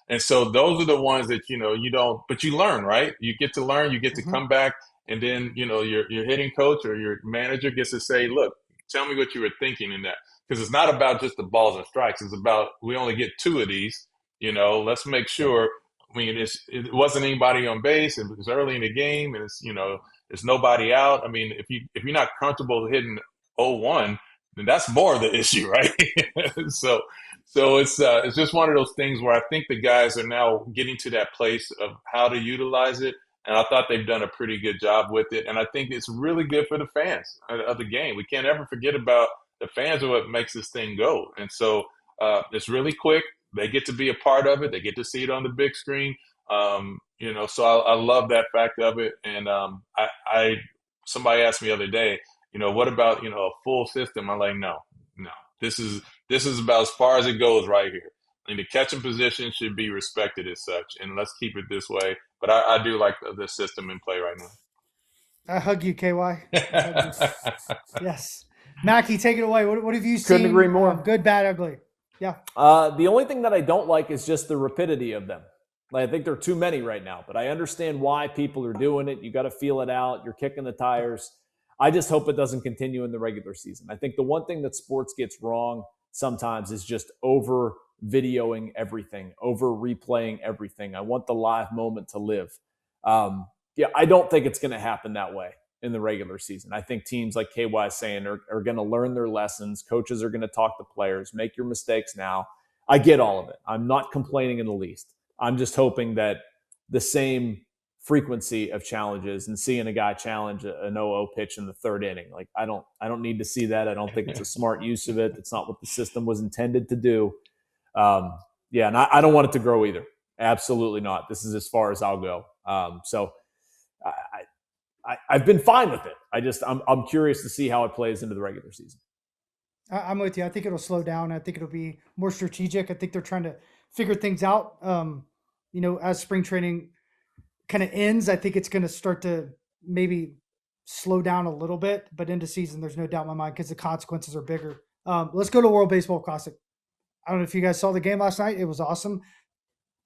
And so those are the ones that, you don't, but you learn, right? You get to learn, you get to come back, and then, your hitting coach or your manager gets to say, look, tell me what you were thinking in that. Because it's not about just the balls and strikes. It's about, we only get 2 of these, let's make sure. I mean, it wasn't anybody on base. It was early in the game, and it's nobody out. I mean, if you're not comfortable hitting 0-1, then that's more of the issue, right? So it's just one of those things where I think the guys are now getting to that place of how to utilize it, and I thought they've done a pretty good job with it. And I think it's really good for the fans of the game. We can't ever forget about the fans are what makes this thing go. And so it's really quick. They get to be a part of it. They get to see it on the big screen. So I love that fact of it. And somebody asked me the other day, what about a full system? I'm like, no. This is about as far as it goes right here. I mean, the catching position should be respected as such, and let's keep it this way. But I do like the system in play right now. I hug you, KY. I hug you. Yes. Mackey, take it away. What have you seen? Couldn't agree more. Good, bad, ugly. Yeah. The only thing that I don't like is just the rapidity of them. Like, I think there are too many right now, but I understand why people are doing it. You got to feel it out. You're kicking the tires. I just hope it doesn't continue in the regular season. I think the one thing that sports gets wrong sometimes is just over videoing everything, over replaying everything. I want the live moment to live. I don't think it's going to happen that way in the regular season. I think teams like KY is saying are going to learn their lessons. Coaches are going to talk to players, make your mistakes now. I get all of it. I'm not complaining in the least. I'm just hoping that the same frequency of challenges and seeing a guy challenge an 0-0 pitch in the third inning. Like, I don't need to see that. I don't think it's a smart use of it. It's not what the system was intended to do. And I don't want it to grow either. Absolutely not. This is as far as I'll go. So I've been fine with it. I'm curious to see how it plays into the regular season. I'm with you. I think it'll slow down. I think it'll be more strategic. I think they're trying to figure things out. As spring training kind of ends, I think it's going to start to maybe slow down a little bit, but into season, there's no doubt in my mind because the consequences are bigger. Let's go to World Baseball Classic. I don't know if you guys saw the game last night. It was awesome.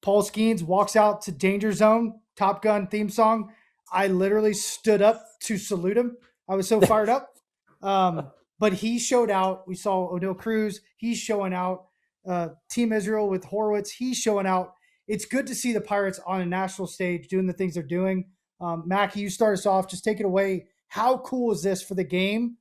Paul Skenes walks out to Danger Zone, Top Gun theme song. I literally stood up to salute him. I was so fired up. But he showed out. We saw O'Neal Cruz. He's showing out. Team Israel with Horowitz. He's showing out. It's good to see the Pirates on a national stage doing the things they're doing. Mackey, you start us off. Just take it away. How cool is this for the game?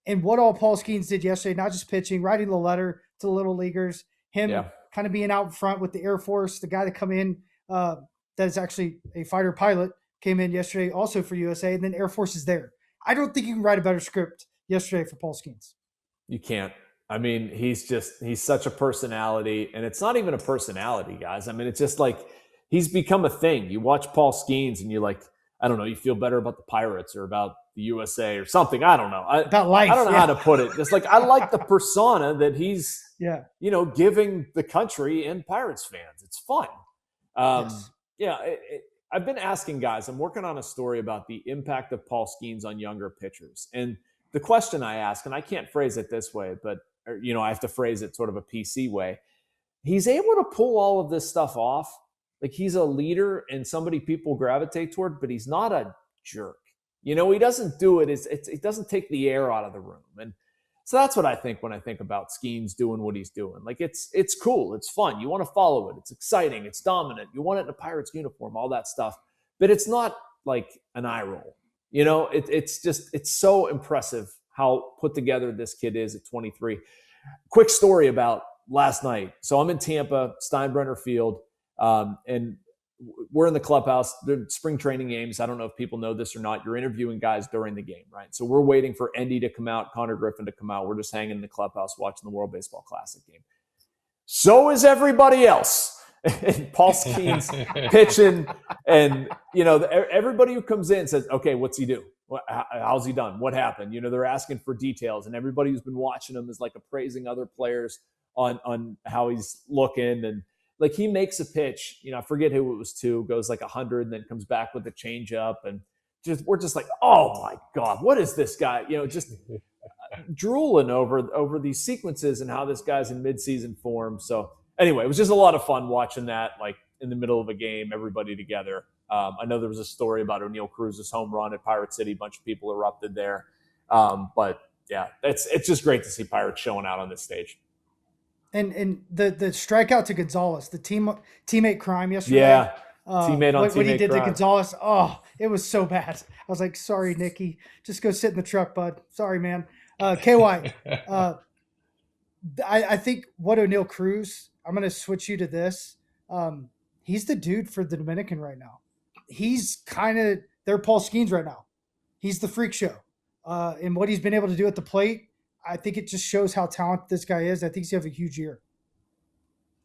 And what all Paul Skenes did yesterday, not just pitching, writing the letter to the little leaguers, him kind of being out front with the Air Force, the guy that come in that is actually a fighter pilot, came in yesterday also for USA, and then Air Force is there. I don't think you can write a better script yesterday for Paul Skenes. You can't. I mean, he's such a personality, and it's not even a personality, guys. I mean, it's just like he's become a thing. You watch Paul Skenes and you're like, I don't know, you feel better about the Pirates or about the USA or something. I don't know. About life. I don't know how to put it. Just like I like the persona that he's, giving the country and Pirates fans. It's fun. I've been asking guys, I'm working on a story about the impact of Paul Skenes on younger pitchers. And the question I ask, and I can't phrase it this way, but I have to phrase it sort of a PC way. He's able to pull all of this stuff off. Like, he's a leader and somebody people gravitate toward, but he's not a jerk. He doesn't do it. It doesn't take the air out of the room. And so that's what I think when I think about Skenes doing what he's doing. Like, it's cool. It's fun. You want to follow it. It's exciting. It's dominant. You want it in a Pirates uniform, all that stuff. But it's not like an eye roll. It's so impressive how put together this kid is at 23. Quick story about last night. So I'm in Tampa, Steinbrenner Field, and we're in the clubhouse. The spring training games. I don't know if people know this or not. You're interviewing guys during the game, right? So we're waiting for Endy to come out, Connor Griffin to come out. We're just hanging in the clubhouse watching the World Baseball Classic game. So is everybody else. And Paul Skenes pitching, and everybody who comes in says, "Okay, what's he do? How's he done? What happened?" They're asking for details, and everybody who's been watching him is like appraising other players on how he's looking. And like, he makes a pitch, I forget who it was to, goes like 100, and then comes back with a changeup, and we're just like, oh my God, what is this guy? Just drooling over these sequences and how this guy's in midseason form. So. Anyway, it was just a lot of fun watching that, like in the middle of a game, everybody together. I know there was a story about O'Neal Cruz's home run at Pirate City. A bunch of people erupted there. But yeah, it's just great to see Pirates showing out on this stage. And the strikeout to Gonzalez, the teammate crime yesterday. Yeah, teammate on teammate what he did crime. to Gonzalez. Oh, it was so bad. I was like, sorry, Nicky. Just go sit in the truck, bud. Sorry, man. KY, I think what O'Neal Cruz, I'm going to switch you to this. He's the dude for the Dominican right now. He's kind of their Paul Skenes right now. He's the freak show. And what he's been able to do at the plate, I think it just shows how talented this guy is. I think he's going to have a huge year.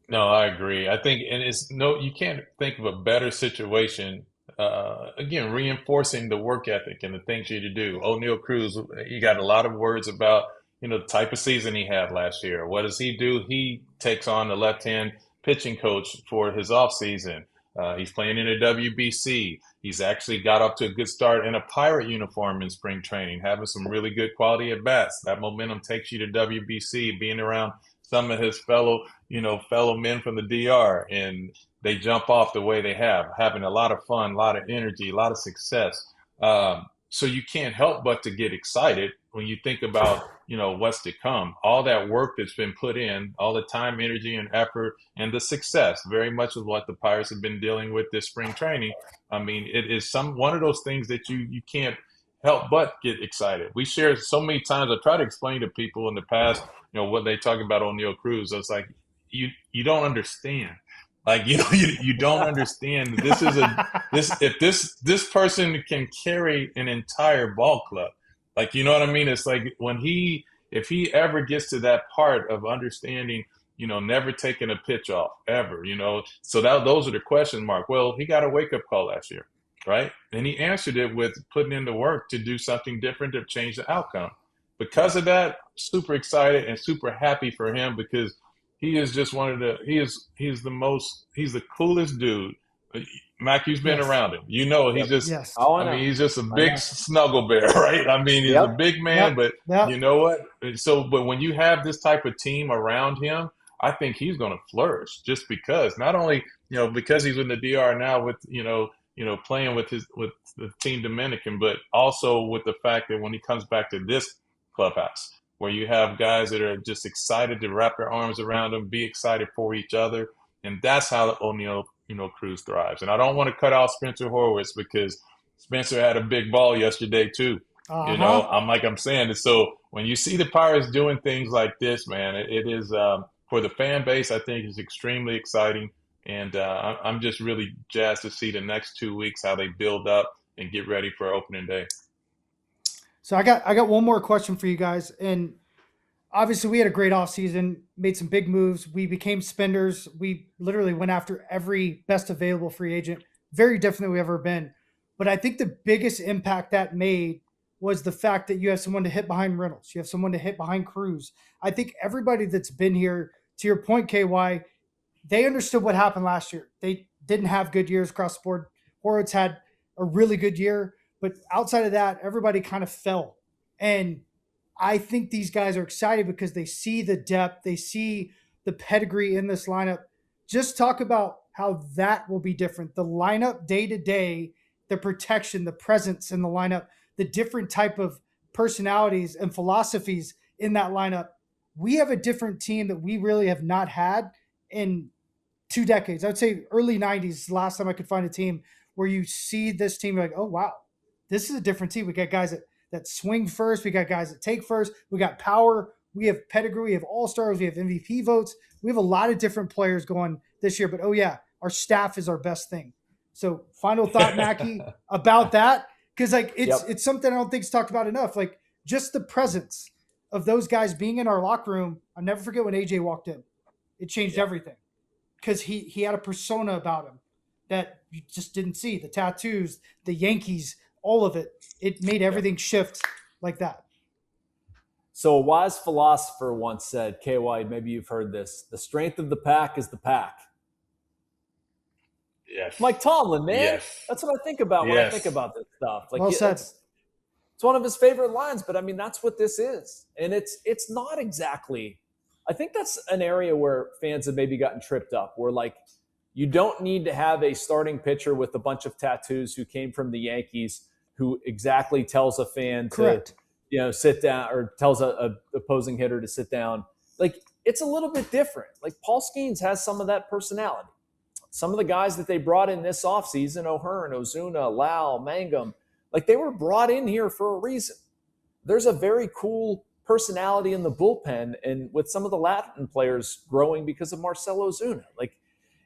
No, I agree. I think, and you can't think of a better situation. Again, reinforcing the work ethic and the things you do. O'Neal Cruz, you got a lot of words about, the type of season he had last year. What does he do? He takes on the left-hand pitching coach for his offseason. He's playing in a WBC. He's actually got up to a good start in a Pirate uniform in spring training, having some really good quality at bats. That momentum takes you to WBC, being around some of his fellow men from the DR, and they jump off the way they have, having a lot of fun, a lot of energy, a lot of success. So you can't help but to get excited when you think about, what's to come. All that work that's been put in, all the time, energy, and effort, and the success, very much of what the Pirates have been dealing with this spring training. I mean, it is one of those things that you can't help but get excited. We shared so many times. I try to explain to people in the past, what they talk about O'Neal Cruz. I was like, you don't understand. Like, you don't understand. If this person can carry an entire ball club, like, you know what I mean? It's like if he ever gets to that part of understanding, never taking a pitch off ever, so those are the question mark. Well, he got a wake up call last year, right? And he answered it with putting in the work to do something different to change the outcome. Because of that, super excited and super happy for him, because he is just he's the coolest dude. Mackey's been around him. He's just, he's just a big snuggle bear, right? I mean, he's a big man, but you know what? But when you have this type of team around him, I think he's going to flourish, just because, not only, because he's in the DR now with, playing with the Team Dominican, but also with the fact that when he comes back to this clubhouse, where you have guys that are just excited to wrap their arms around them, be excited for each other. And that's how O'Neal, Cruz thrives. And I don't want to cut out Spencer Horwitz, because Spencer had a big ball yesterday too. I'm saying it. So when you see the Pirates doing things like this, man, it is for the fan base, I think it's extremely exciting. And I'm just really jazzed to see the next 2 weeks, how they build up and get ready for opening day. So I got one more question for you guys. And obviously we had a great offseason, made some big moves. We became spenders. We literally went after every best available free agent, very different than we've ever been. But I think the biggest impact that made was the fact that you have someone to hit behind Reynolds. You have someone to hit behind Cruz. I think everybody that's been here, to your point, KY, they understood what happened last year. They didn't have good years across the board. Horowitz had a really good year, but outside of that, everybody kind of fell. And I think these guys are excited because they see the depth, they see the pedigree in this lineup. Just talk about how that will be different. The lineup day to day, the protection, the presence in the lineup, the different type of personalities and philosophies in that lineup. We have a different team that we really have not had in 2 decades. I would say early 90s, last time I could find a team where you see this team, you're like, oh, wow, this is a different team. We got guys that swing first. We got guys that take first. We got power. We have pedigree. We have all-stars. We have MVP votes. We have a lot of different players going this year. But, oh, yeah, our staff is our best thing. So final thought, Mackey, about that. Because, it's something I don't think is talked about enough. Like, just the presence of those guys being in our locker room. I'll never forget when AJ walked in. It changed everything. Because he had a persona about him that you just didn't see. The tattoos, the Yankees, all of it. It made everything shift like that. So a wise philosopher once said, KY, maybe you've heard this, the strength of the pack is the pack. Yes. Mike Tomlin, man. Yes. That's what I think about when I think about this stuff. Like, well said. It's one of his favorite lines, but I mean, that's what this is. And it's not exactly, I think that's an area where fans have maybe gotten tripped up, where like, you don't need to have a starting pitcher with a bunch of tattoos who came from the Yankees who exactly tells a fan to, sit down, or tells a opposing hitter to sit down. Like, it's a little bit different. Like, Paul Skenes has some of that personality. Some of the guys that they brought in this offseason, O'Hearn, Ozuna, Lau, Mangum, like, they were brought in here for a reason. There's a very cool personality in the bullpen, and with some of the Latin players growing because of Marcell Ozuna. Like,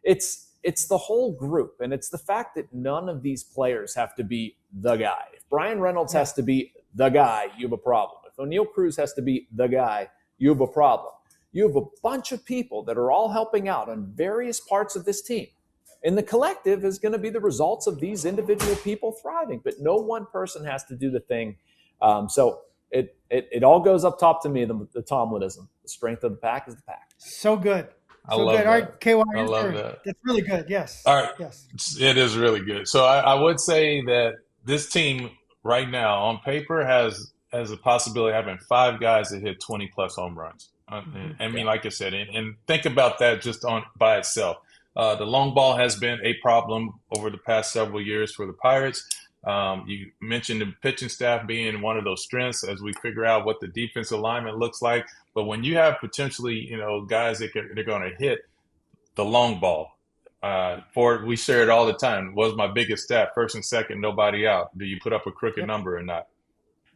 it's the whole group, and it's the fact that none of these players have to be the guy. If Brian Reynolds has to be the guy, you have a problem. If O'Neal Cruz has to be the guy, you have a problem. You have a bunch of people that are all helping out on various parts of this team. And the collective is going to be the results of these individual people thriving, but no one person has to do the thing. So it all goes up top to me, the Tomlinism. The strength of the pack is the pack. So good. So love good. that. All right, KY, I love that. that's really good. Yes. All right. Yes. It is really good. So I would say that this team right now on paper has a possibility of having 5 guys that hit 20-plus home runs. I mean, like I said, and think about that just by itself. The long ball has been a problem over the past several years for the Pirates. You mentioned the pitching staff being one of those strengths as we figure out what the defensive alignment looks like. But when you have potentially, guys that they're going to hit the long ball, we share it all the time. Was my biggest stat, first and second, nobody out. Do you put up a crooked number or not?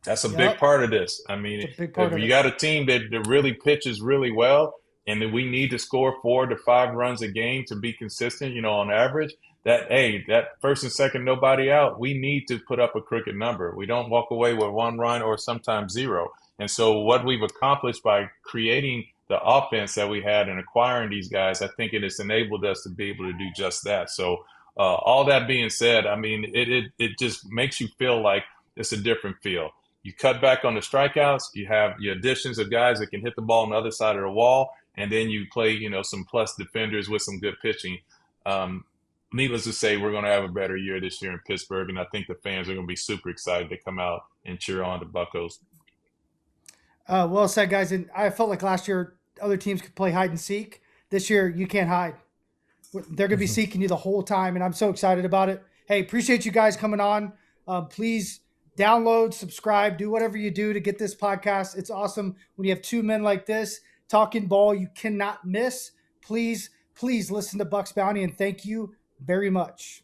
That's a big part of this. I mean, if you got a team that really pitches really well, and that we need to score 4 to 5 runs a game to be consistent, on average, that first and second, nobody out, we need to put up a crooked number. We don't walk away with 1 run or sometimes 0. And so what we've accomplished by creating the offense that we had and acquiring these guys, I think it has enabled us to be able to do just that. So all that being said, I mean, it just makes you feel like it's a different feel. You cut back on the strikeouts, you have your additions of guys that can hit the ball on the other side of the wall, and then you play, some plus defenders with some good pitching. Needless to say, we're going to have a better year this year in Pittsburgh, and I think the fans are going to be super excited to come out and cheer on the Buccos. Well said, guys. And I felt like last year other teams could play hide and seek. This year, you can't hide. They're going to be seeking you the whole time, and I'm so excited about it. Hey, appreciate you guys coming on. Please download, subscribe, do whatever you do to get this podcast. It's awesome when you have 2 men like this talking ball you cannot miss. Please listen to Bucs Bounty, and thank you very much.